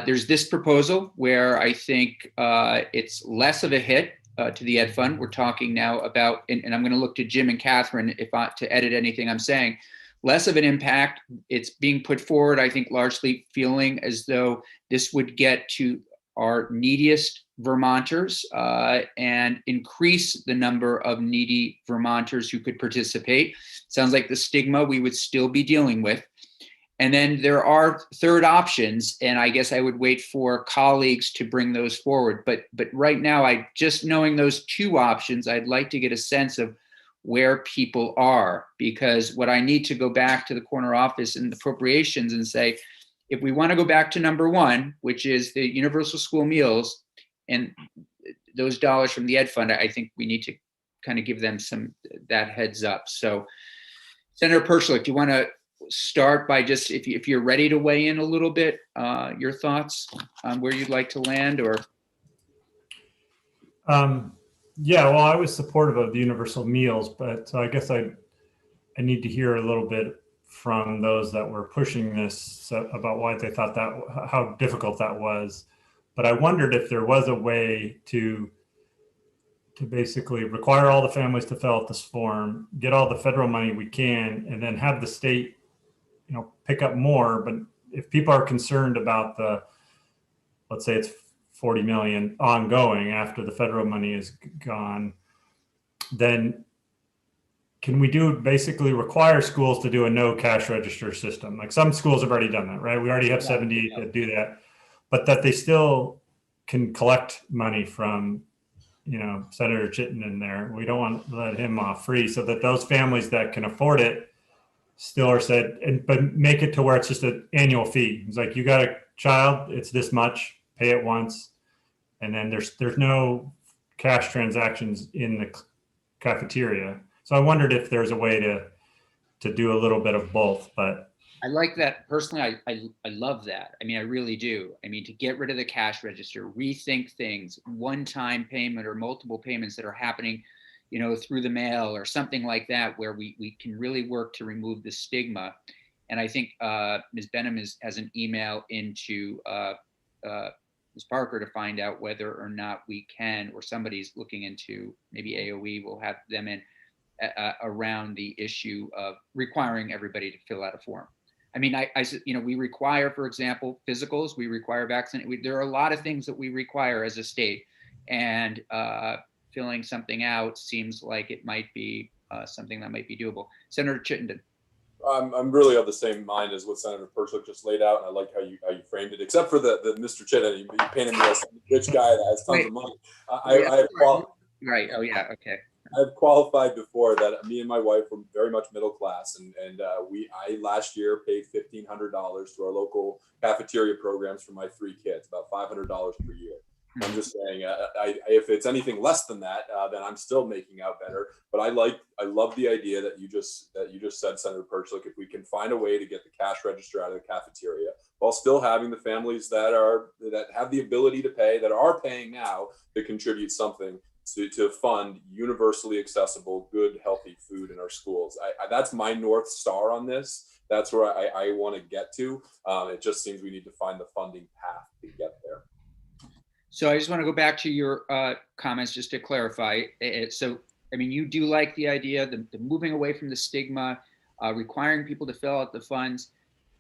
There's this proposal where I think it's less of a hit to the Ed Fund. We're talking now about, and I'm going to look to Jim and Catherine to edit anything I'm saying, less of an impact. It's being put forward, I think, largely feeling as though this would get to our neediest Vermonters and increase the number of needy Vermonters who could participate. Sounds like the stigma we would still be dealing with. And then there are third options, and I guess I would wait for colleagues to bring those forward. But right now, just knowing those two options, I'd like to get a sense of where people are, because what I need to go back to the corner office and appropriations and say, if we want to go back to number one, which is the universal school meals and those dollars from the Ed Fund, I think we need to kind of give them that heads up. So Senator Perchlik, do you want to start by just, if you're ready to weigh in a little bit, your thoughts on where you'd like to land? Or yeah, well, I was supportive of the universal meals, but so I guess I need to hear a little bit from those that were pushing this about why they thought that, how difficult that was. But I wondered if there was a way to basically require all the families to fill out this form, get all the federal money we can, and then have the state, pick up more. But if people are concerned about let's say it's 40 million ongoing after the federal money is gone, then can we basically require schools to do a no cash register system? Like some schools have already done that, right? We already have 78 that do that, but that they still can collect money from, Senator Chittenden there. We don't want to let him off free, so that those families that can afford it still are said, but make it to where it's just an annual fee. It's like, you got a child, it's this much, pay it once. And then there's no cash transactions in the cafeteria. So I wondered if there's a way to do a little bit of both, but. I like that personally. I love that. I mean, I really do. I mean, to get rid of the cash register, rethink things, one-time payment or multiple payments that are happening, through the mail or something like that, where we can really work to remove the stigma. And I think Ms. Benham has an email into Ms. Parker to find out whether or not we can, or somebody's looking into, maybe AOE will have them in around the issue of requiring everybody to fill out a form. I mean, we require, for example, physicals, we require vaccine. There are a lot of things that we require as a state, and filling something out seems like it might be something that might be doable. Senator Chittenden. I'm really of the same mind as what Senator Perchlik just laid out, and I like how you framed it. Except for the Mr. Chittenden, you painted me as a rich guy that has tons of money. Right. Oh yeah. Okay. I've qualified before that me and my wife were very much middle class, and I last year paid $1,500 to our local cafeteria programs for my 3 kids, about $500 per year. I'm just saying, if it's anything less than that, then I'm still making out better. But I love the idea that you just said, Senator Perchlik. If we can find a way to get the cash register out of the cafeteria while still having the families that have the ability to pay, that are paying now, to contribute something to fund universally accessible, good, healthy food in our schools. That's my North Star on this. That's where I want to get to. It just seems we need to find the funding path to get there. So I just want to go back to your comments just to clarify. So, I mean, you do like the idea, the moving away from the stigma, requiring people to fill out the funds.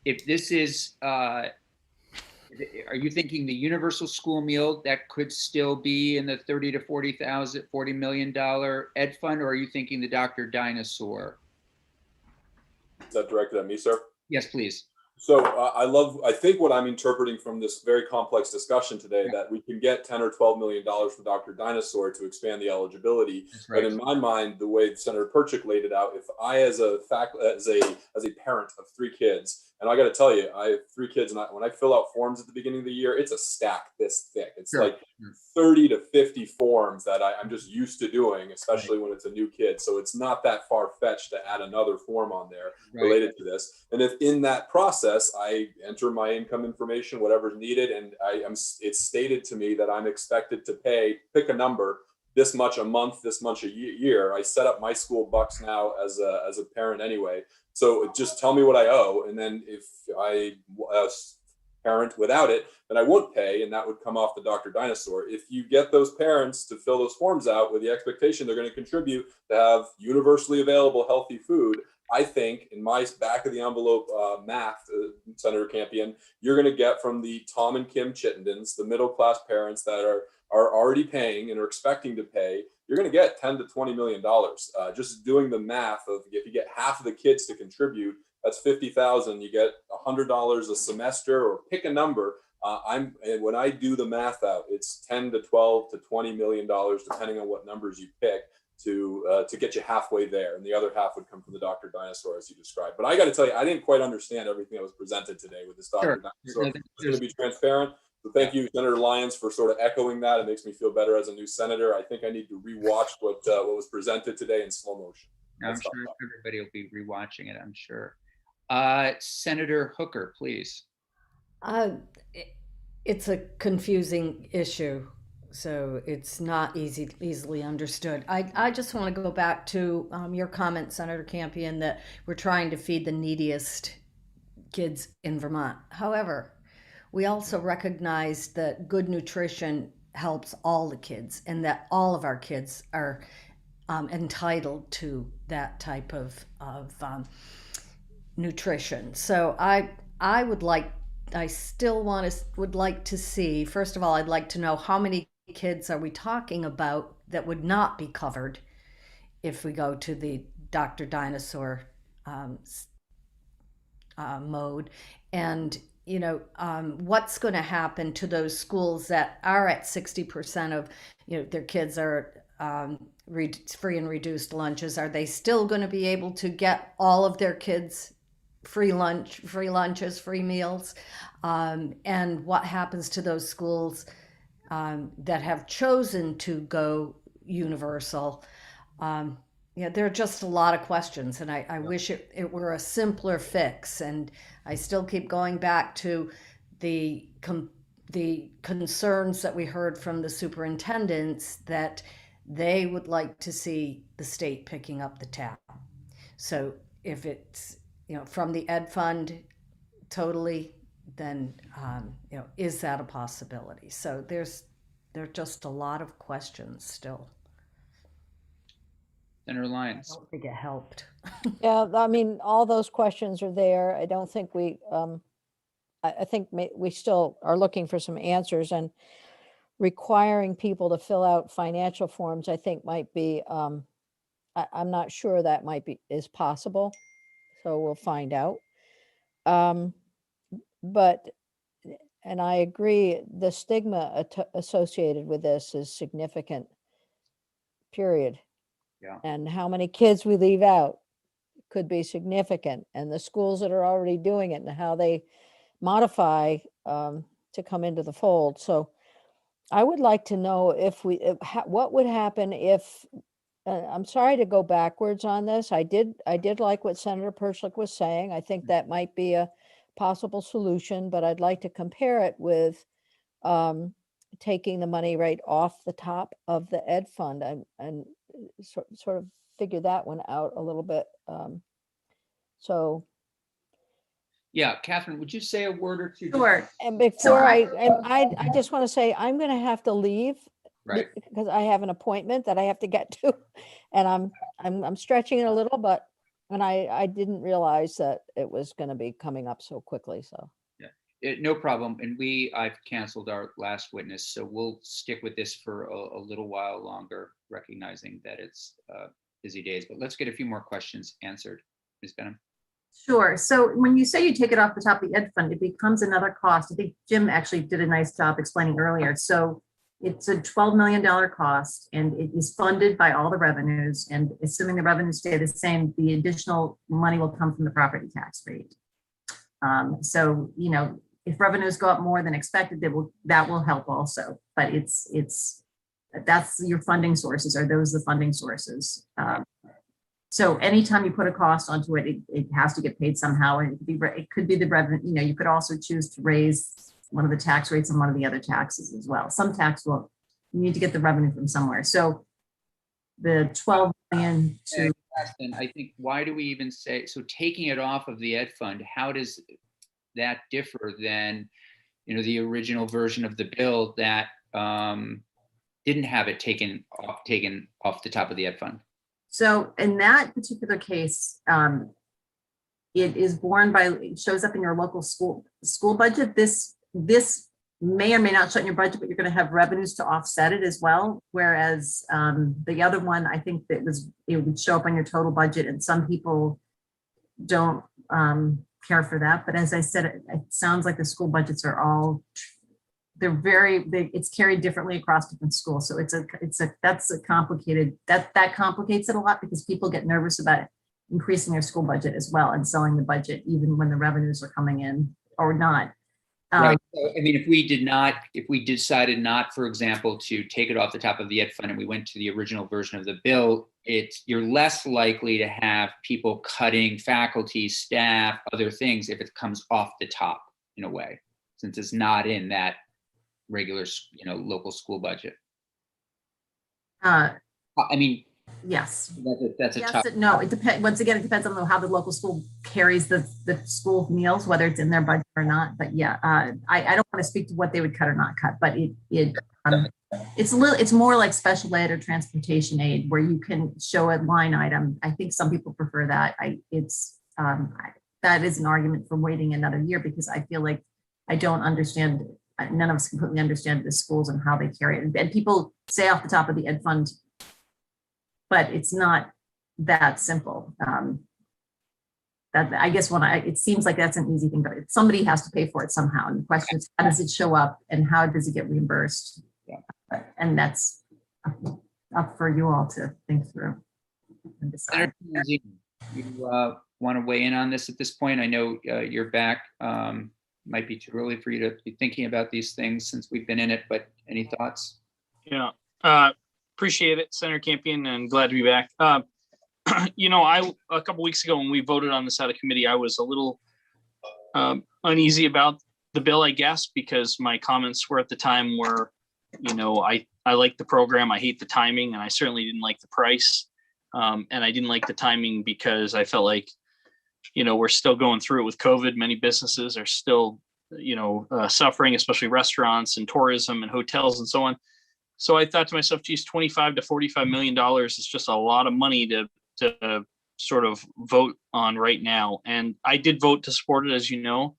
If this is, are you thinking the universal school meal that could still be in the $30 to $40 million Ed Fund, or are you thinking the Dr. Dinosaur? Is that directed at me, sir? Yes, please. So I think what I'm interpreting from this very complex discussion today, that we can get $10 or $12 million from Dr. Dinosaur to expand the eligibility. That's right. But in my mind, the way Senator Perchik laid it out, if I, as a parent of 3 kids, and I got to tell you, I have 3 kids, and when I fill out forms at the beginning of the year, it's a stack this thick. It's like 30 to 50 forms that I'm just used to doing, especially when it's a new kid. So it's not that far-fetched to add another form on there related to this. And if in that process, I enter my income information, whatever's needed, and it's stated to me that I'm expected to pay, pick a number, this much a month, this much a year. I set up my school bucks now as a parent anyway. So just tell me what I owe, and then if I parent without it, then I won't pay, and that would come off the Dr. Dinosaur. If you get those parents to fill those forms out with the expectation they're going to contribute to have universally available healthy food, I think in my back of the envelope math, Senator Campion, you're going to get from the Tom and Kim Chittendens, the middle class parents that are already paying and are expecting to pay, you're going to get $10 to $20 million. Just doing the math of if you get half of the kids to contribute, that's $50,000. You get $100 a semester, or pick a number. And when I do the math out, it's 10 to 12 to $20 million, depending on what numbers you pick, to get you halfway there. And the other half would come from the Dr. Dinosaur, as you described. But I got to tell you, I didn't quite understand everything that was presented today with this Dr. Dinosaur. It's going to be transparent. So thank you, Senator Lyons, for sort of echoing that. It makes me feel better as a new senator. I think I need to rewatch what was presented today in slow motion. I'm sure everybody will be rewatching it, I'm sure. Senator Hooker, please. It's a confusing issue, so it's not easily understood. I just want to go back to your comment, Senator Campion, that we're trying to feed the neediest kids in Vermont. However, we also recognize that good nutrition helps all the kids, and that all of our kids are entitled to that type of nutrition. So I would like to see, first of all, I'd like to know how many kids are we talking about that would not be covered if we go to the Dr. Dinosaur mode, and what's going to happen to those schools that are at 60% of their kids are free and reduced lunches. Are they still going to be able to get all of their kids free lunches, free meals? And what happens to those schools that have chosen to go universal? There are just a lot of questions, and I wish it were a simpler fix. And I still keep going back to the concerns that we heard from the superintendents, that they would like to see the state picking up the tab. So if it's from the Ed Fund totally, then is that a possibility? So there are just a lot of questions still. Senator Lyons. I don't think it helped. Yeah, I mean, all those questions are there. I don't think I think we still are looking for some answers, and requiring people to fill out financial forms, I think might be, I'm not sure that is possible. So we'll find out. But, and I agree, the stigma associated with this is significant, period. Yeah. And how many kids we leave out could be significant, and the schools that are already doing it and how they modify to come into the fold. So I would like to know what would happen if, I'm sorry to go backwards on this. I did like what Senator Perchlik was saying. I think that might be a possible solution, but I'd like to compare it with taking the money right off the top of the Ed Fund and sort of figure that one out a little bit. So. Yeah, Catherine, would you say a word or two? Sure. And before I just want to say, I'm going to have to leave. Right. Because I have an appointment that I have to get to, and I'm stretching it a little, but, and I didn't realize that it was going to be coming up so quickly, so. No problem. And I've canceled our last witness, so we'll stick with this for a little while longer, recognizing that it's busy days. But let's get a few more questions answered. Ms. Benham. Sure. So when you say you take it off the top of the Ed Fund, it becomes another cost. I think Jim actually did a nice job explaining earlier. So it's a $12 million cost, and it is funded by all the revenues. And assuming the revenues stay the same, the additional money will come from the property tax rate. So, if revenues go up more than expected, that will help also. But that's your funding sources. Are those the funding sources? So anytime you put a cost onto it, it has to get paid somehow, and it could be the revenue. You could also choose to raise one of the tax rates and one of the other taxes as well. Some tax you need to get the revenue from somewhere. So the 12 million to. And I think, why do we even say, so taking it off of the Ed Fund, how does that differ than the original version of the bill that didn't have it taken off the top of the ed fund. So in that particular case, it is borne by, it shows up in your local school budget. This may or may not show in your budget, but you're going to have revenues to offset it as well. Whereas the other one, I think that it would show up on your total budget, and some people don't care for that. But as I said, it sounds like the school budgets are all, it's carried differently across different schools. So that's a complicated, that complicates it a lot, because people get nervous about increasing their school budget as well and selling the budget even when the revenues are coming in or not. Right. So, I mean, if we decided not, for example, to take it off the top of the ed fund and we went to the original version of the bill, you're less likely to have people cutting faculty, staff, other things if it comes off the top in a way, since it's not in that regular, local school budget. I mean, Yes. That's a Yes, tough. no, it depends. Once again, it depends on how the local school carries the school meals, whether it's in their budget or not. But yeah, I don't want to speak to what they would cut or not cut, but it's more like special ed or transportation aid, where you can show a line item. I think some people prefer that. That is an argument for waiting another year, because I feel like I don't understand. None of us completely understand the schools and how they carry it. And people say off the top of the ed fund, but it's not that simple. That I guess it seems like that's an easy thing, but somebody has to pay for it somehow. And the question is, how does it show up and how does it get reimbursed? Yeah. And that's up for you all to think through and decide. You want to weigh in on this at this point? I know you're back. Might be too early for you to be thinking about these things since we've been in it, but any thoughts? Yeah. Appreciate it, Senator Campion, and glad to be back. A couple weeks ago when we voted on this out of committee, I was a little uneasy about the bill, I guess, because my comments were at the time were, I like the program, I hate the timing, and I certainly didn't like the price. And I didn't like the timing because I felt like, we're still going through it with COVID. Many businesses are still, suffering, especially restaurants and tourism and hotels and so on. So I thought to myself, geez, $25 to $45 million is just a lot of money to sort of vote on right now. And I did vote to support it, as you know,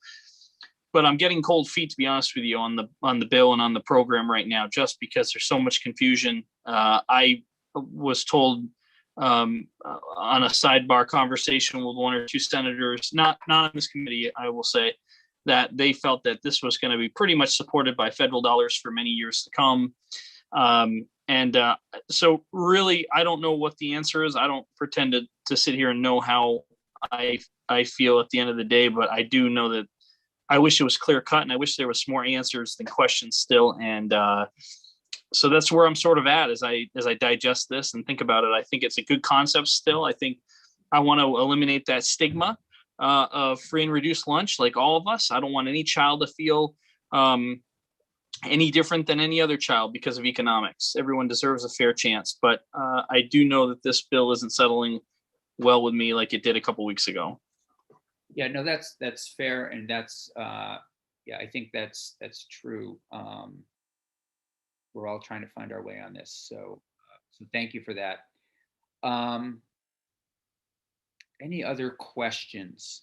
but I'm getting cold feet, to be honest with you, on the bill and on the program right now, just because there's so much confusion. I was told on a sidebar conversation with one or two senators, not on this committee, I will say, that they felt that this was going to be pretty much supported by federal dollars for many years to come. So really, I don't know what the answer is. I don't pretend to sit here and know how I feel at the end of the day, but I do know that I wish it was clear cut, and I wish there was more answers than questions still. And so that's where I'm sort of at as I digest this and think about it. I think it's a good concept still. I think I want to eliminate that stigma of free and reduced lunch, like all of us. I don't want any child to feel any different than any other child because of economics. Everyone deserves a fair chance, but I do know that this bill isn't settling well with me like it did a couple weeks ago. Yeah, no, that's fair, and that's I think that's true. We're all trying to find our way on this, so thank you for that. Any other questions?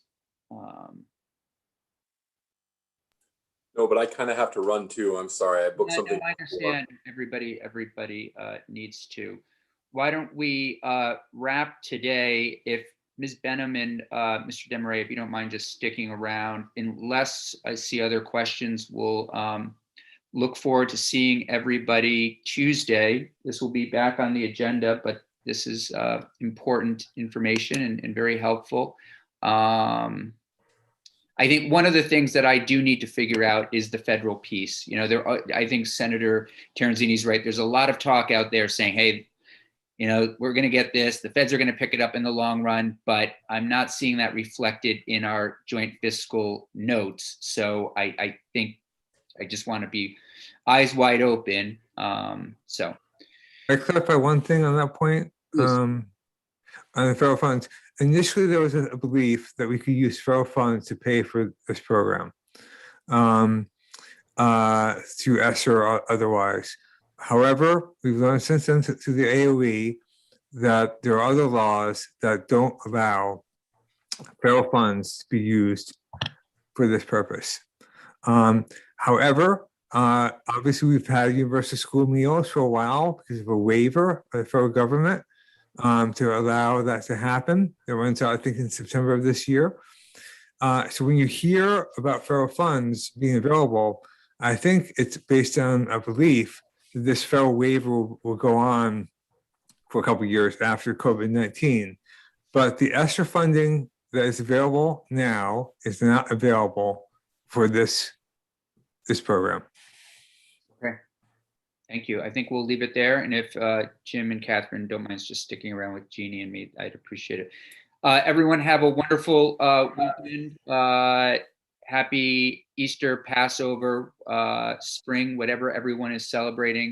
No, but I kind of have to run too. I'm sorry. I booked Yeah, something. no, I understand. Everybody needs to. Why don't we wrap today? If Ms. Benham and Mr. Desmarais, if you don't mind just sticking around, unless I see other questions, we'll look forward to seeing everybody Tuesday. This will be back on the agenda, but this is important information and very helpful. I think one of the things that I do need to figure out is the federal piece. I think Senator Terenzini's right. There's a lot of talk out there saying, hey, we're going to get this. The feds are going to pick it up in the long run, but I'm not seeing that reflected in our joint fiscal notes. So I think I just want to be eyes wide open. So I clarify one thing on that point. On the federal funds, initially there was a belief that we could use federal funds to pay for this program. through ESSER or otherwise. However, we've learned since then through the AOE that there are other laws that don't allow federal funds to be used for this purpose. However, obviously we've had universal school meals for a while because of a waiver by the federal government to allow that to happen. It runs out, I think, in September of this year. So when you hear about federal funds being available, I think it's based on a belief that this federal waiver will go on for a couple of years after COVID-19. But the ESSER funding that is available now is not available for this program. Okay. Thank you. I think we'll leave it there. And if Jim and Catherine don't mind just sticking around with Jeannie and me, I'd appreciate it. Everyone have a wonderful weekend. Happy Easter, Passover, spring, whatever everyone is celebrating.